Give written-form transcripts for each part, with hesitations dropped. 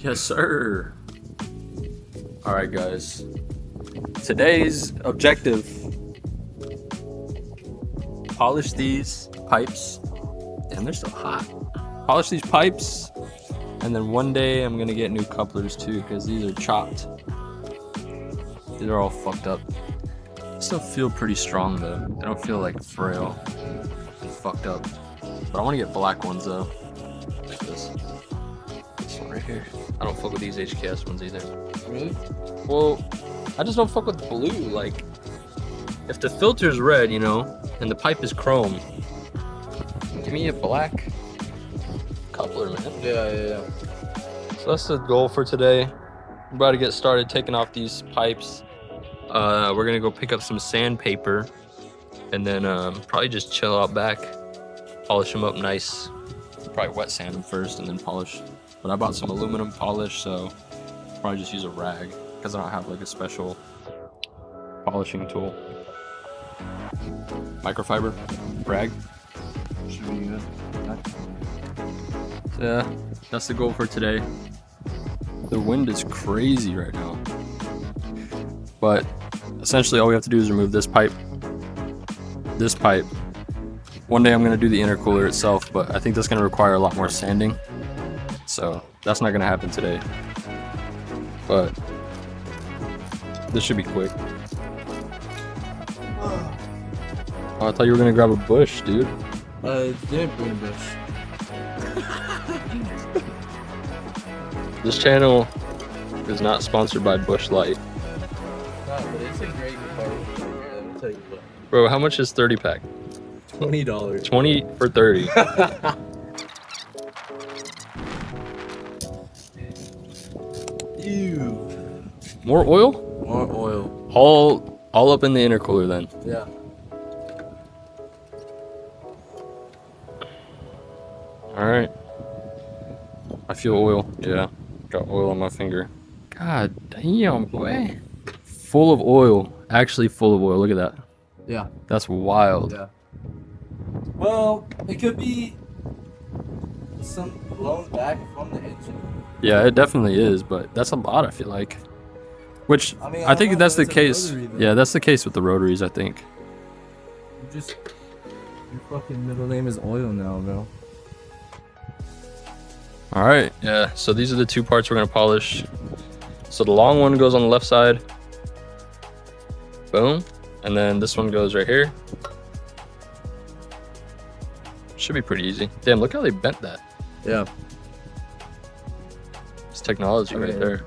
Yes, sir. All right, guys. Today's objective: polish these pipes. Damn, they're still hot. Polish these pipes, and then one day I'm gonna get new couplers too, because these are chopped. These are all fucked up. They still feel pretty strong though. They don't feel like frail and fucked up. But I want to get black ones though. Like this. This one right here. I don't fuck with these HKS ones either. Really? Well, I just don't fuck with blue. Like, if the filter's red, you know, and the pipe is chrome, give me a black coupler, man. Yeah. So that's the goal for today. We're about to get started taking off these pipes. We're gonna go pick up some sandpaper, and then probably just chill out back, polish them up nice. Probably wet sand them first and then polish. But I bought some aluminum polish, so I'll probably just use a rag because I don't have like a special polishing tool. Microfiber rag. Should be good. So yeah, that's the goal for today. The wind is crazy right now. But essentially all we have to do is remove this pipe. This pipe. One day I'm going to do the intercooler itself, but I think that's going to require a lot more sanding. So that's not going to happen today. But this should be quick. Oh, I thought you were going to grab a bush, dude. I didn't bring a bush. This channel is not sponsored by Bush Light. No, but it's a great part. Let me tell you what. Bro, how much is 30 pack? $20. 20 for 30. Ew. More oil? More oil. All up in the intercooler then. Yeah. All right. I feel oil. Yeah. Got oil on my finger. God damn, boy. Full of oil. Actually full of oil. Look at that. Yeah. That's wild. Yeah. Well, it could be some blown back from the engine. Yeah, it definitely is, but that's a lot, I feel like. Which, I mean, I think don't know that's if the it's a case. rotary, though. Yeah, that's the case with the rotaries, I think. Your fucking middle name is oil now, bro. All right, yeah, so these are the two parts we're gonna polish. So the long one goes on the left side. Boom. And then this one goes right here. Should be pretty easy. Damn, look how they bent that. Yeah. It's technology right Okay. there.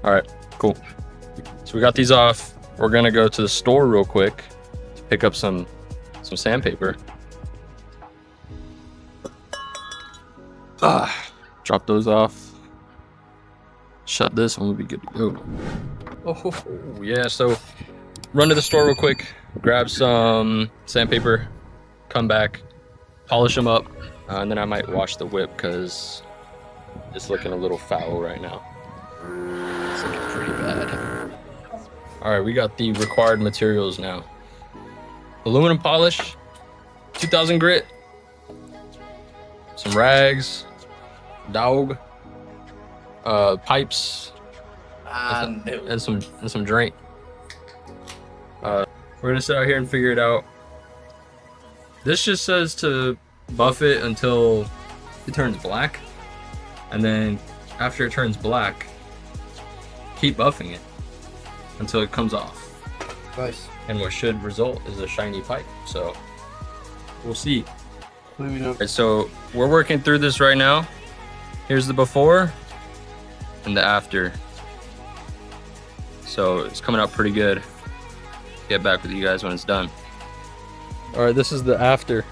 All right, cool. So we got these off. We're gonna go to the store real quick to pick up some sandpaper. Drop those off. Shut this and we'll be good to go. Oh yeah, so run to the store real quick, grab some sandpaper, come back, polish them up, and then I might wash the whip because it's looking a little foul right now. It's looking pretty bad. All right, we got the required materials now. Aluminum polish, 2000 grit, some rags, dog, pipes, and some drain. We're gonna sit out here and figure it out. This just says to buff it until it turns black, and then after it turns black, keep buffing it until it comes off. Nice. And what should result is a shiny pipe. So we'll see. Alright, so we're working through this right now. Here's the before and the after. So it's coming out pretty good. Get back with you guys when it's done. All right, this is the after.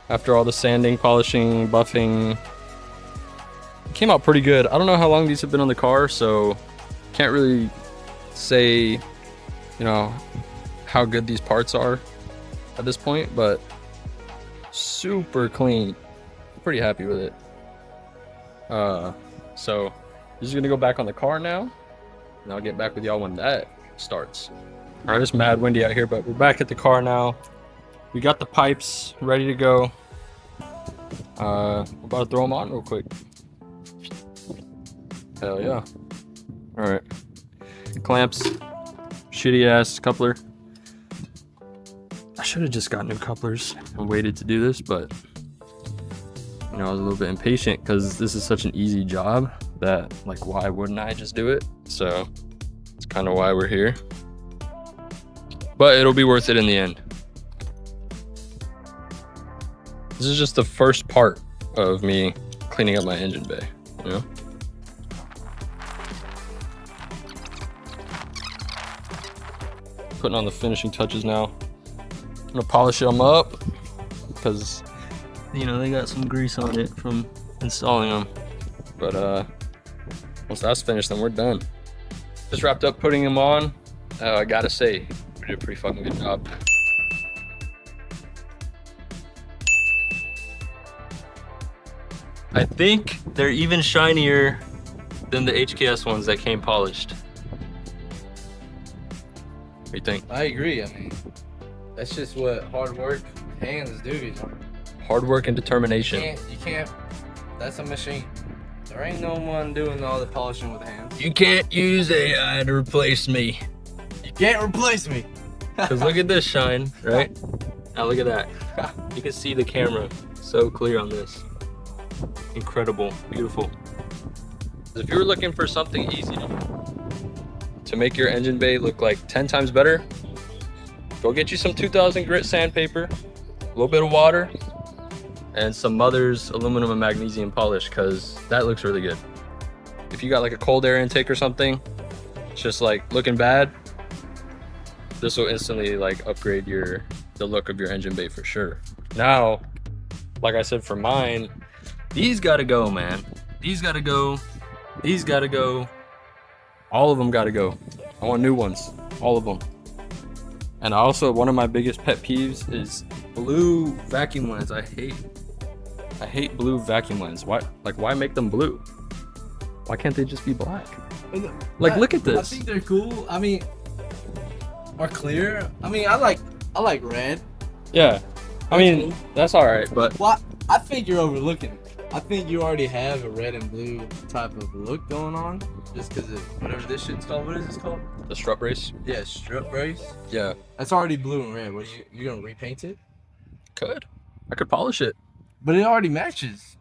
After all the sanding, polishing, buffing. It came out pretty good. I don't know how long these have been on the car, so can't really say, you know, how good these parts are at this point, but super clean. Pretty happy with it. So this is gonna go back on the car now, and I'll get back with y'all when that starts. All right, it's mad windy out here, but we're back at the car now. We got the pipes ready to go. We're about to throw them on real quick. Hell yeah. All right. Clamps. Shitty ass coupler. I should have just got new couplers and waited to do this, but you know, I was a little bit impatient because this is such an easy job that, like, why wouldn't I just do it? So it's kind of why we're here. But it'll be worth it in the end. This is just the first part of me cleaning up my engine bay, you know? Putting on the finishing touches now. I'm gonna polish them up because, you know, they got some grease on it from installing them. But once that's finished, then we're done. Just wrapped up putting them on. I gotta say, we did a pretty fucking good job. I think they're even shinier than the HKS ones that came polished. What do you think? I agree. I mean, that's just what hard work hands do. You know? Hard work and determination. You can't. That's a machine. There ain't no one doing all the polishing with hands. You can't use AI to replace me. You can't replace me. Because look at this shine, right? Now look at that. You can see the camera so clear on this. Incredible, beautiful. If you were looking for something easy to make your engine bay look like 10 times better, go get you some 2000 grit sandpaper, a little bit of water, and some Mother's aluminum and magnesium polish, because that looks really good. If you got like a cold air intake or something, it's just like looking bad, this will instantly like upgrade the look of your engine bay for sure. Now, like I said, for mine, these gotta go, man. These gotta go. These gotta go. All of them gotta go. I want new ones. All of them. And also, one of my biggest pet peeves is blue vacuum lens. I hate blue vacuum lens. Why make them blue? Why can't they just be black? Like, look at this. I think they're cool. I mean, or clear. I mean, I like red. Yeah. I mean, that's all right, but well, I think you're overlooking it. I think you already have a red and blue type of look going on, just because of whatever this shit's called. What is this called? the strut brace. Yeah, strut brace. Yeah. That's already blue and red. What are you gonna repaint it? Could. I could polish it. But it already matches.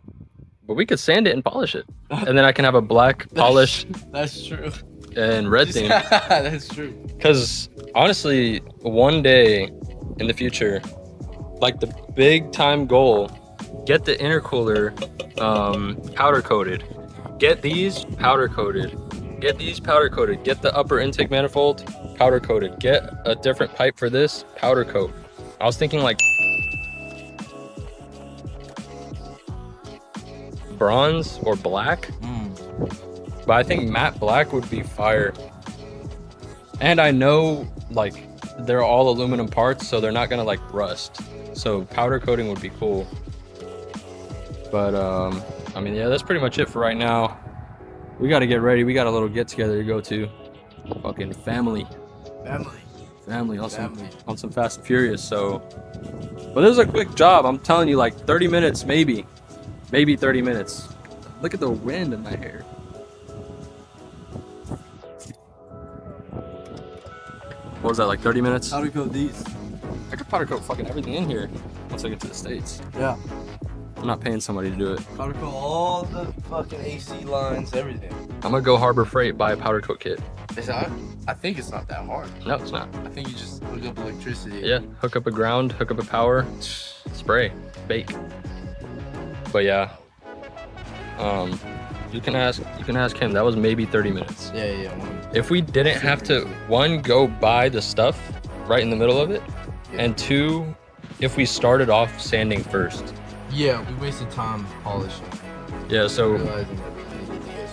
But we could sand it and polish it. And then I can have a black polish That's true. and red theme. That's true. Because honestly, one day in the future, like the big time goal, get the intercooler powder coated. Get these powder coated. Get these powder coated. Get the upper intake manifold powder coated. Get a different pipe for this powder coat. I was thinking like bronze or black, but I think matte black would be fire. And I know like they're all aluminum parts, so they're not gonna like rust, so powder coating would be cool. But I mean, yeah, that's pretty much it for right now. We got to get ready. We got a little get together to go to. Fucking family on some Fast and Furious. So, but this is a quick job. I'm telling you, like 30 minutes, maybe 30 minutes. Look at the wind in my hair. What was that, like 30 minutes? Powder coat these. I could powder coat fucking everything in here once I get to the States. Yeah. I'm not paying somebody to do it. Powder coat all the fucking AC lines, everything. I'm gonna go Harbor Freight, buy a powder coat kit. It's not, I think it's not that hard. No, it's not. I think you just hook up electricity. Yeah, hook up a ground, hook up a power, spray, bake. But yeah, you can ask him. That was maybe 30 minutes. Yeah. If we didn't have to, one, go buy the stuff right in the middle of it, and two, if we started off sanding first. Yeah, we wasted time polishing. Yeah, so Realizing that we needed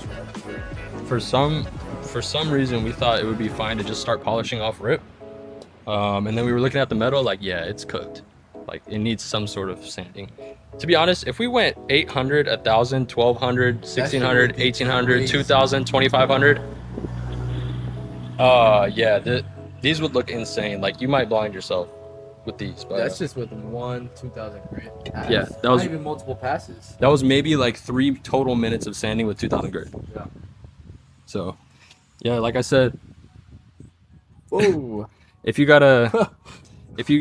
the for some reason we thought it would be fine to just start polishing off rip. And then we were looking at the metal, like, yeah, it's cooked. Like, it needs some sort of sanding. To be honest, if we went 800, 1000, 1200, 1600, 1800, 2000, 2500, yeah, these would look insane. Like, you might blind yourself. with these. But, That's just with one 2,000 grit pass. Yeah, that Not was- even multiple passes. that was maybe like 3 total minutes of sanding with 2,000 grit. Yeah. So, yeah, like I said, Whoa. if you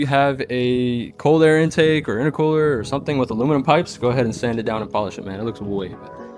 have a cold air intake or intercooler or something with aluminum pipes, go ahead and sand it down and polish it, man. It looks way better.